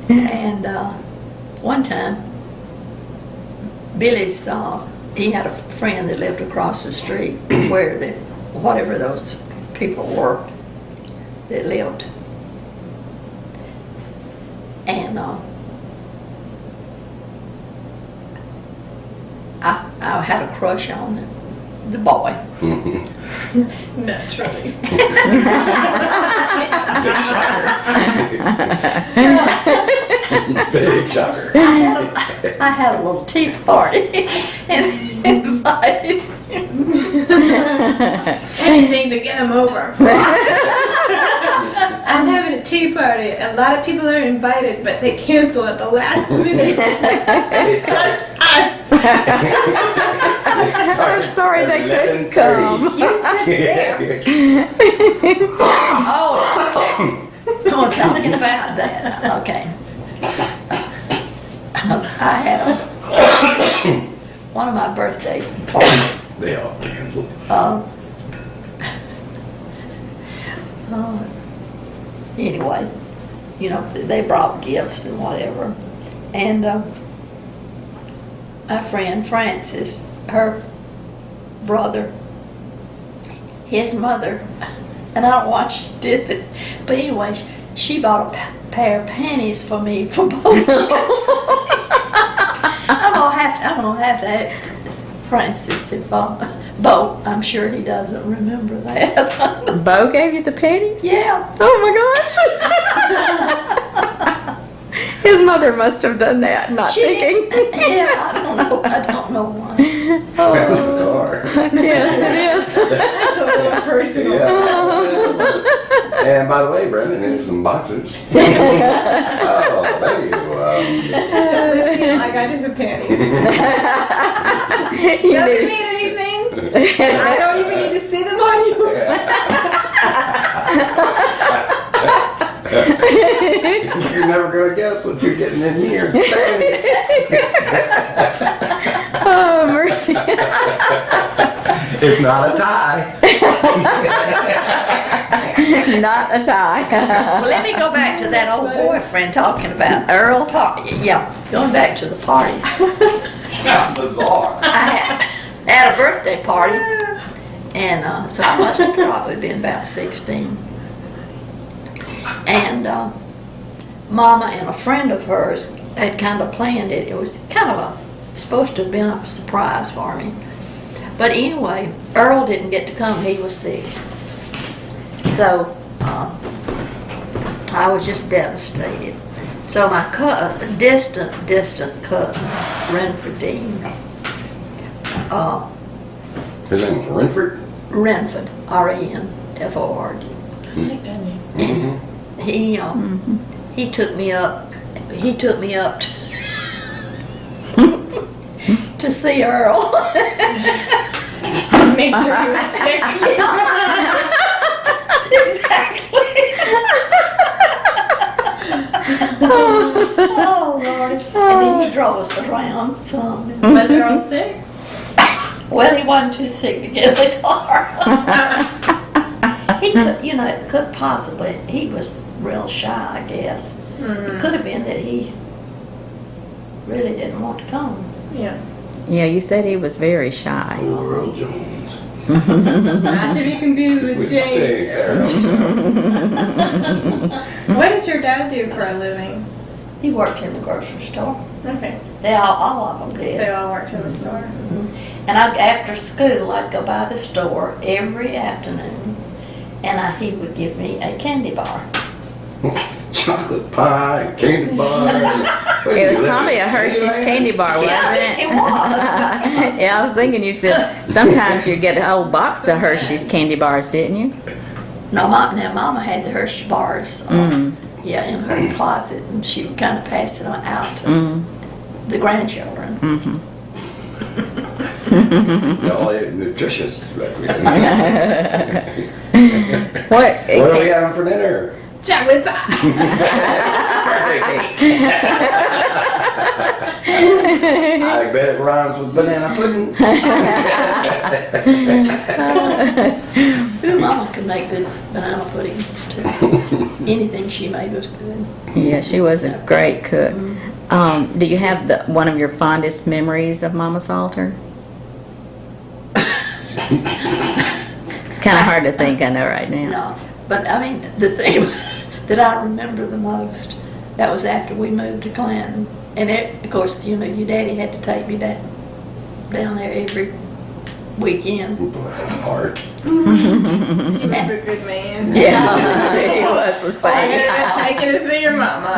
And one time, Billy's, he had a friend that lived across the street where whatever those people were that lived. And I had a crush on the boy. Naturally. Big shocker. I had a little tea party and invited him. Anything to get him over. I'm having a tea party. A lot of people are invited, but they cancel at the last minute. It's Just us. I'm sorry they couldn't come. You sit there. Oh, okay. Oh, talking about that. Okay. I had one of my birthday parties. They all canceled. Anyway, you know, they brought gifts and whatever. And my friend Francis, her brother, his mother, and I don't know why she did it, but anyway, she bought a pair of panties for me for both. I'm gonna have to ask Francis if Bo. I'm sure he doesn't remember that. Bo gave you the panties? Yeah. Oh my gosh. His mother must have done that, not She thinking. did. Yeah, I don't know why. That's Oh, bizarre. yes, it is. That's a little personal. Yeah. And by the way, Brendan, here's some boxers. Oh, thank you. Listen, I got you some panties. You Doesn't knew- mean anything. And I don't even need to see them on you. You're never going to guess what you're getting in here. Oh, mercy. It's not a tie. Not a tie. Well, let me go back to that old boyfriend talking about Earl? Yeah, going back to the parties. That's bizarre. I had a birthday party, and so I must have probably been about 16. And Mama and a friend of hers had kind of planned it. It was kind of supposed to have been a surprise for me. But anyway, Earl didn't get to come. He was sick. So I was just devastated. So my distant cousin, Renford Dean, His name was Renford. Renford, R-E-N-F-O-R-D. Mm-hmm. He took me up. He took me up to see Earl. Make sure he was sick. Exactly. Oh Lord! And then he drove us around some. Was Earl sick? Well, he wasn't too sick to get in the car. He could, it could possibly. He was real shy, I guess. It could have been that he really didn't want to come. Yeah. Yeah, you said he was very shy. Poor Earl Jones. Not to be confused with James. What did your dad do for a living? He worked in the grocery store. Okay. All of them They did. all worked in the store. And after school, I'd go by the store every afternoon, and he would give me a candy bar. Chocolate pie, candy bars. It was probably a Hershey's candy bar, wasn't Yeah, it? it was. Yeah, I was thinking you said sometimes you get a whole box of Hershey's candy bars, didn't you? No, Mama had the Hershey bars, yeah, in her closet, and she would kind of pass it out to the grandchildren. All nutritious. What What? are we having for dinner? Chocolate pie. I bet it rhymes with banana pudding. Ooh, Mama could make good banana puddings too. Anything she made was good. Yeah, she was a great cook. Do you have one of your fondest memories of Mama Salter? It's kind of hard to think, I know, right now. No, but I mean, the thing that I remember the most, that was after we moved to Clanton. And of course, you know, your daddy had to take me down there every weekend. Bless his heart. He was a good man. Yeah, it was the I same. had to take you to see your mama.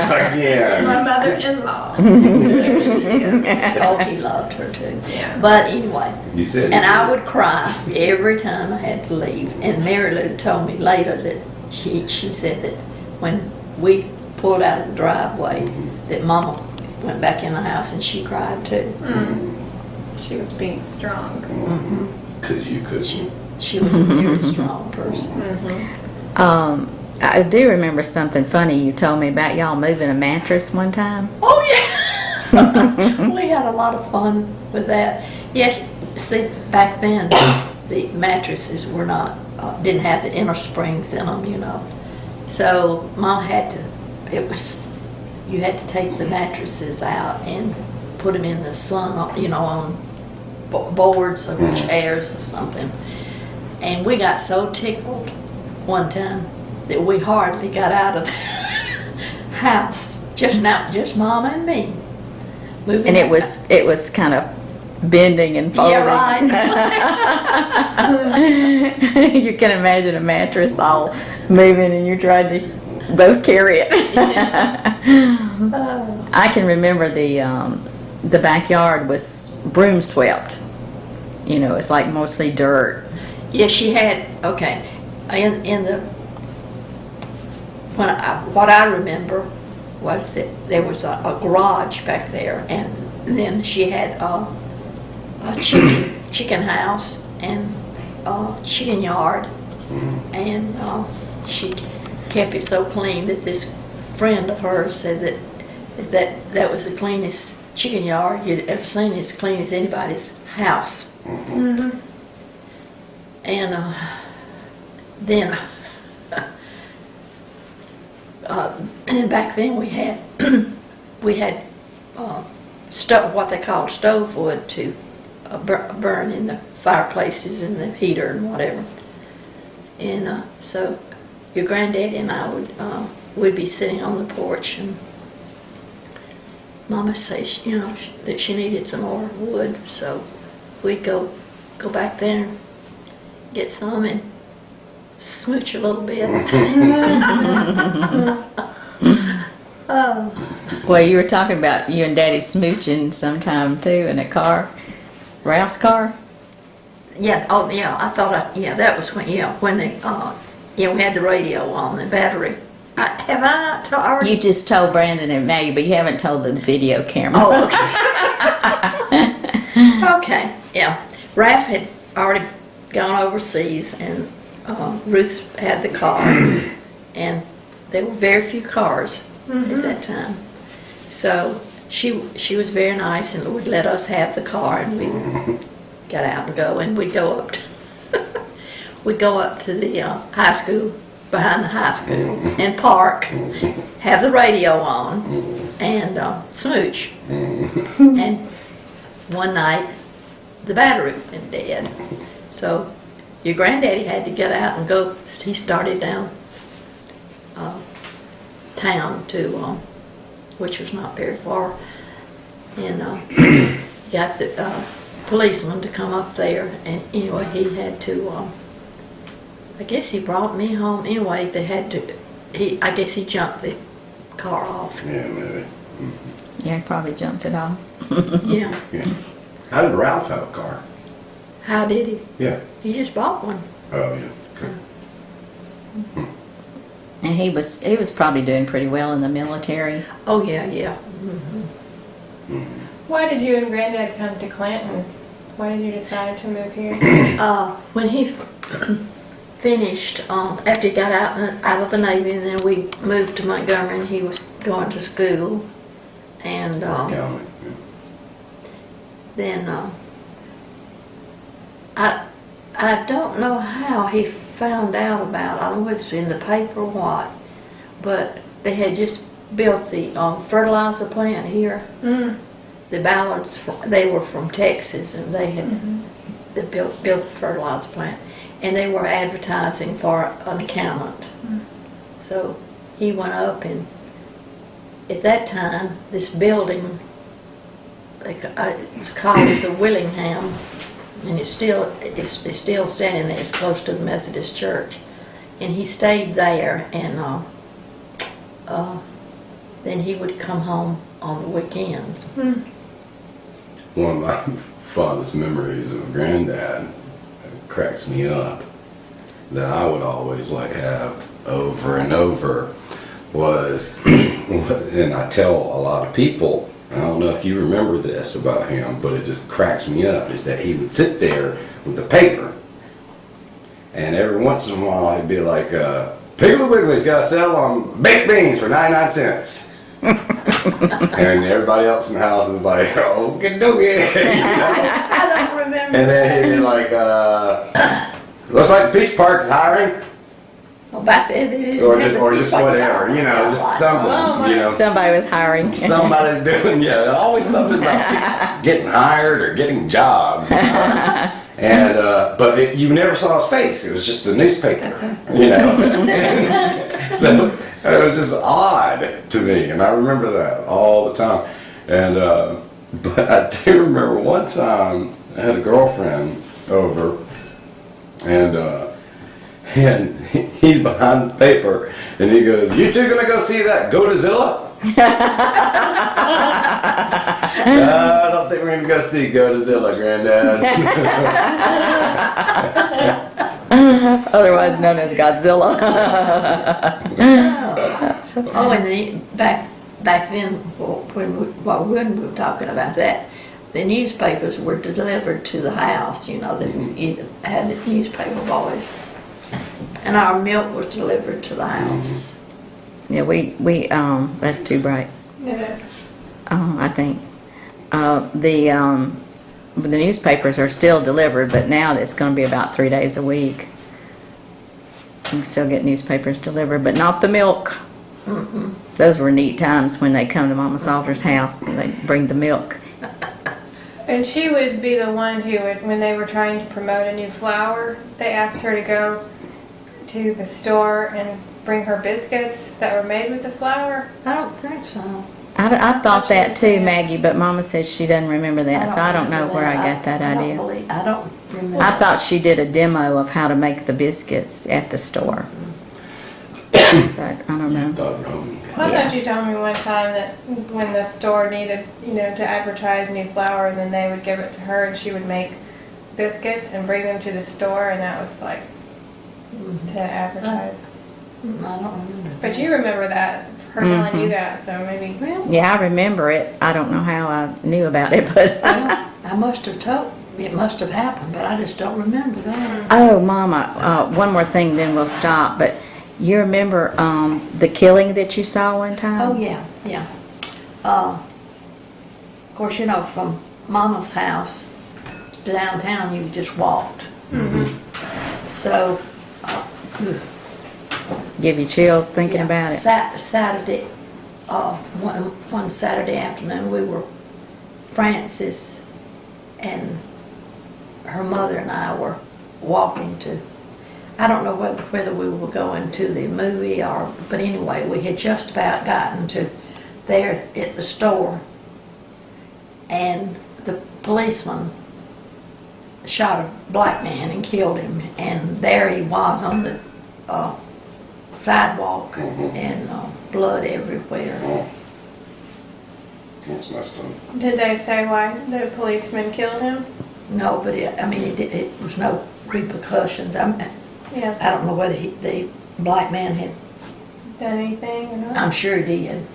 My Again. mother-in-law. Oh, he loved her too. Yeah. But anyway, You said. and I would cry every time I had to leave. And Mary Lou told me later that she said that when we pulled out of the driveway, that Mama went back in the house and she cried too. She was being strong. Because you couldn't. She was a very strong person. I do remember something funny you told me about y'all moving a mattress one time. Oh yeah, we had a lot of fun with that. Yes, see, back then the mattresses were not didn't have the inner springs in them, you know. So Mom had to. You had to take the mattresses out and put them in the sun, you know, on boards or chairs or something. And we got so tickled one time that we hardly got out of the house. Just Mama and me. Moving And it out. was kind of bending and folding. Yeah, right. You can imagine a mattress all moving and you're trying to both carry it. I can remember the backyard was broom swept. You know, it's like mostly dirt. Yeah, she had, okay, in the, what I remember was that there was a garage back there, and then she had a chicken house and a chicken yard, and she kept it so clean that this friend of hers said that was the cleanest chicken yard you'd ever seen, as clean as anybody's house. And then and back then we had what they called stove wood to burn in the fireplaces and the heater and whatever. And so your granddaddy and I we'd be sitting on the porch, and Mama say, you know, that she needed some more wood, so we'd go back there and get some and smooch a little bit. Well, you were talking about you and Daddy smooching sometime too in a car, Ralph's car. Yeah. Oh, yeah. I thought. That was when. Yeah, when they. We had the radio on the battery. Have I not told? Already? You just told Brandon and Maggie, but you haven't told the video camera. Oh, okay. Okay. Yeah. Ralph had already gone overseas, and Ruth had the car, and there were very few cars at that time. So she was very nice and would let us have the car, and we got out and go, and we'd go up to the high school, behind the high school, and park, have the radio on, and smooch. And one night the battery went dead, so your granddaddy had to get out and go. He started down town to, which was not very far, and got the policeman to come up there, and anyway he had to, I guess he brought me home. Anyway, they had to, I guess he jumped the car off. Yeah, maybe. Yeah, he probably jumped it off. Yeah. Yeah. How did Ralph have a car? How did he? Yeah. He just bought one. Oh, yeah. Okay. And he was probably doing pretty well in the military. Oh yeah, yeah. Why did you and Granddad come to Clanton? Why did you decide to move here? When he finished, after he got out of the Navy, and then we moved to Montgomery, and he was going to school, and County. then I don't know how he found out about, I don't know whether it's in the paper or what, but they had just built the fertilizer plant here. The Ballards, they were from Texas, and they had they built the fertilizer plant, and they were advertising for an accountant. So he went up, and at that time, this building, it was called the Willingham, and it's still standing there. It's close to the Methodist Church, and he stayed there, and then he would come home on the weekends. One of my fondest memories of Granddad cracks me up that I would always like have over and over was, and I tell a lot of people, I don't know if you remember this about him, but it just cracks me up, is that he would sit there with the paper, and every once in a while he'd be like, Piggly Wiggly's got a sale on baked beans for 99 cents. And everybody else in the house is like, oh, get doogie. I don't remember. And then he'd be like, looks like Peach Park is hiring. Well, back then they didn't Or have just, the or just people whatever, you know, like just that. something, you know. Somebody was hiring. Somebody's doing, yeah, always something about getting hired or getting jobs. And, but you never saw his face. It was just a newspaper, you know. So it was just odd to me, and I remember that all the time. And, but I do remember one time I had a girlfriend over, and he's behind the paper, and he goes, "You two gonna go see that Goatazilla?" I don't think we're gonna go see Goatazilla, Granddad. Otherwise known as Godzilla. Oh, and then back then, when we were talking about that, the newspapers were delivered to the house. You know, they either had the newspaper boys, and our milk was delivered to the house. Yeah, we that's too bright. I think the newspapers are still delivered, but now it's going to be about 3 days a week. You can still get newspapers delivered, but not the milk. Those were neat times when they come to Mama Salter's house and they bring the milk. And she would be the one who would, when they were trying to promote a new flour, they asked her to go to the store and bring her biscuits that were made with the flour. I don't think so. I thought that too, Maggie, but Mama says she doesn't rember that, so I don't know where I got that idea. I don't remember. I thought she did a demo of how to make the biscuits at the store. But I don't know. I thought you told me one time that when the store needed, to advertise new flour, and then they would give it to her and she would make biscuits and bring them to the store, and that was like to advertise. I don't remember. But you remember that, her telling you that, so maybe. Well, Yeah, I remember it. I don't know how I knew about it, but I must have it must have happened, but I just don't remember that. oh, Mama, one more thing, then we'll stop. But you remember the killing that you saw one time? Oh, yeah. Of course, from Mama's house to downtown, you just walked. So, Give you chills thinking yeah, about it. Saturday, one Saturday afternoon, Frances and her mother and I were walking to, I don't know whether we were going to the movie but anyway, we had just about gotten to there at the store, and the policeman shot a black man and killed him, and there he was on the sidewalk, and blood everywhere. That's messed up. Did they say why the policeman killed him? No, but it was no repercussions. Yeah. I don't know whether the black man had. Done anything or not? I'm sure he did.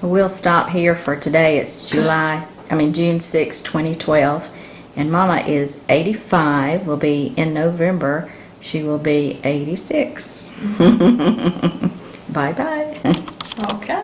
We'll stop here for today. It's June 6, 2012. And Mama is 85. Will be in November. She will be 86. Bye-bye. Okay.